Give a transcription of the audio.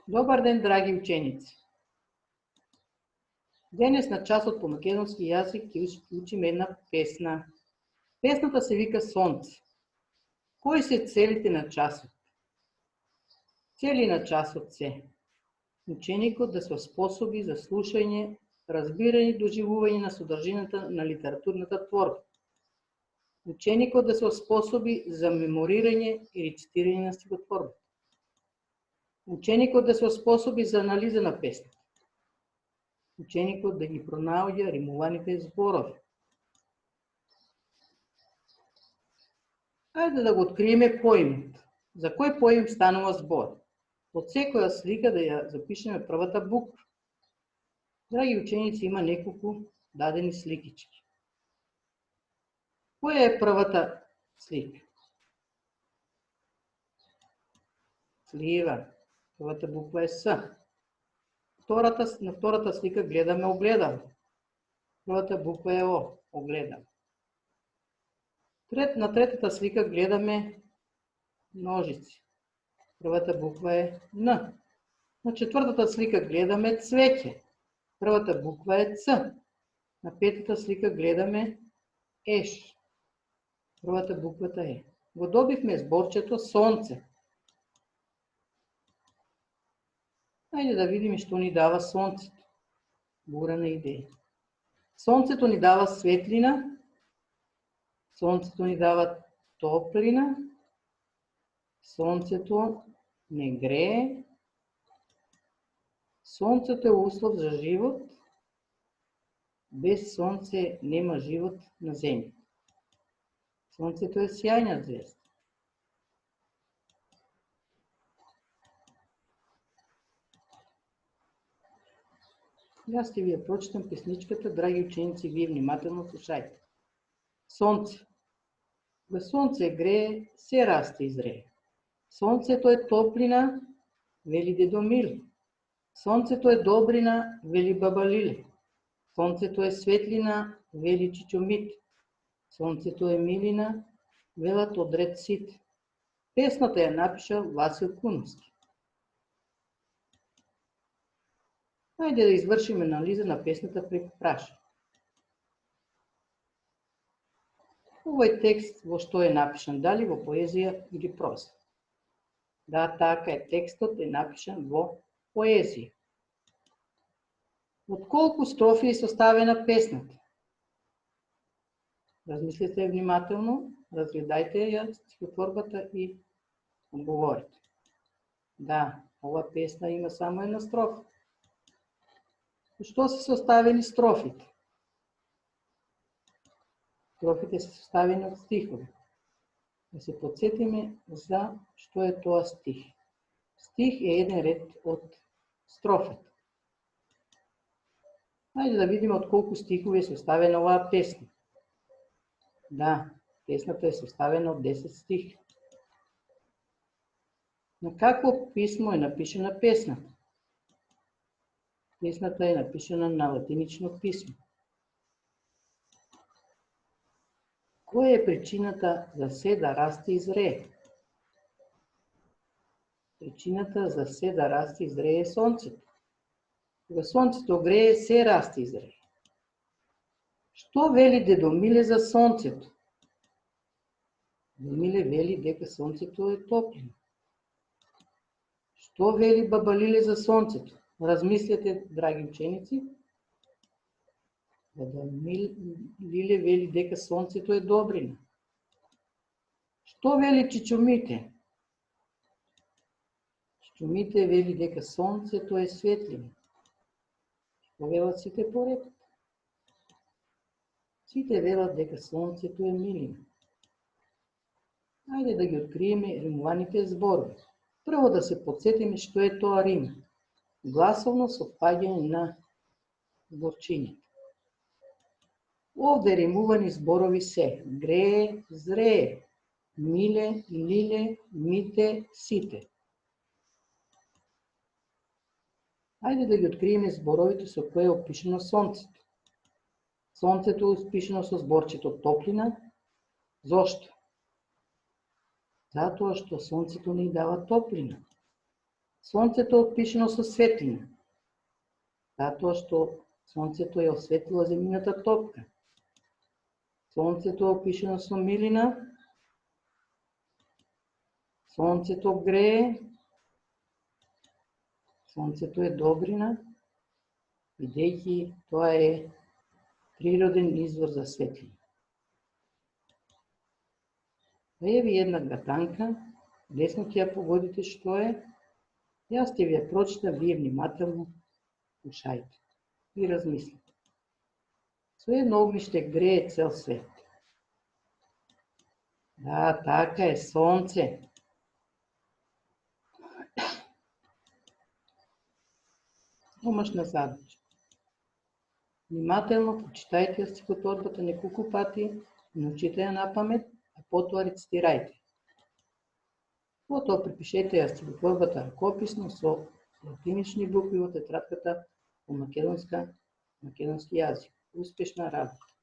Добар ден, драги ученици! Денес на часот по македонски јазик ќе учиме една песна. Песната се вика Сонце. Кои се целите на часот? Цели на часот се ученикот да се оспособи за слушање, разбирање и доживување на содржината на литературната творба. Ученикот да се оспособи за меморирање и рецитирање на стихотворбата. Ученикот да се оспособи за анализа на песната. Ученикот да ги пронаоѓа римуваните зборови. Ајде да го откриеме поимот. За кој поим станува збор? Од секоја слика да ја запишеме првата буква. Драги ученици, има неколку дадени сликички. Која е првата слика? Слива. Првата буква е С. На втората слика гледаме огледало. Првата буква е О. Огледало. На третата слика гледаме ножици. Првата буква е Н. На четвртата слика гледаме цвеќе. Првата буква е Ц. На петата слика гледаме Еш. Првата буквата Е. Го добивме зборчето Сонце. Ајде да видиме што ни дава сонцето. Бурана идеја. Сонцето ни дава светлина, сонцето ни дава топлина, сонцето не грее, сонцето е услов за живот, без сонце нема живот на земја. Сонцето е сјајна звезда. Јас ќе ви ја прочитам песничката, драги ученици, вие внимателно слушајте. Сонце. Кога сонце грее, се расте и зрее. Сонцето е топлина, вели дедо Миле. Сонцето е добрина, вели баба Лиле. Сонцето е светлина, вели чичо Мите. Сонцето е милина, велат одред сите. Песната ја напишал Васил Куновски. Ајде да извршиме анализа на песната преку прашање. Овој текст во што е напишан, дали во поезија или проза? Да, така е, текстот е напишан во поезија. Од колку строфи е составена песната? Размислете внимателно, разгледајте ја стихотворбата и одговорите. Да, ова песна има само една строфа. Што се составени строфите? Строфите се составени од стихови. Да се подсетиме за што е тоа стих. Стих е еден ред од строфата. Ајде да видиме од колку стихови е составена оваа песна. Да, песната е составена од 10 стиха. На какво писмо е напишана песната? Песната е напишана на латинично писмо. Која е причината за се да расте и зрее? Причината за се да расте и зрее е сонцето. Кога сонцето грее, се расте и зрее. Што вели дедо Миле за сонцето? Дедо Миле вели дека сонцето е топлина. Што вели баба Лиле за сонцето? Размислете, драги ученици. Баба Лиле вели дека сонцето е добрина. Што вели чичо Мите? Чичо Мите вели дека сонцето е светлина. Што велат сите поред? Сите велат дека сонцето е милина. Ајде да ги откриеме римуваните зборови. Прво да се подсетиме што е тоа рим. Гласовно совпаѓање на зборчињата. Овде римувани зборови се грее, зрее, миле, лиле, мите, сите. Ајде да ги откриеме зборовите со кои е опишано сонцето. Сонцето е опишано со зборчето топлина. Зошто? Затоа што сонцето ни дава топлина. Сонцето е опишено со светлина, затоа што сонцето е осветлило земјината топка. Сонцето е опишено со милина, сонцето грее, сонцето е добрина, бидејќи тоа е природен извор за светлина. Еви една гатанка, лесно ќе ја погодите што е. Јас ќе ви ја прочитам, вие внимателно слушајте и размислите. Со едно огниште грее цел свет. Да, така е, сонце. Домашна задача. Внимателно прочитајте ја стихотворбата неколку пати, научите ја напамет, а потоа рецитирајте. Потоа препишете ја стихотворбата ракописно со латинични букви во тетрадката по македонски јазик. Успешна работа!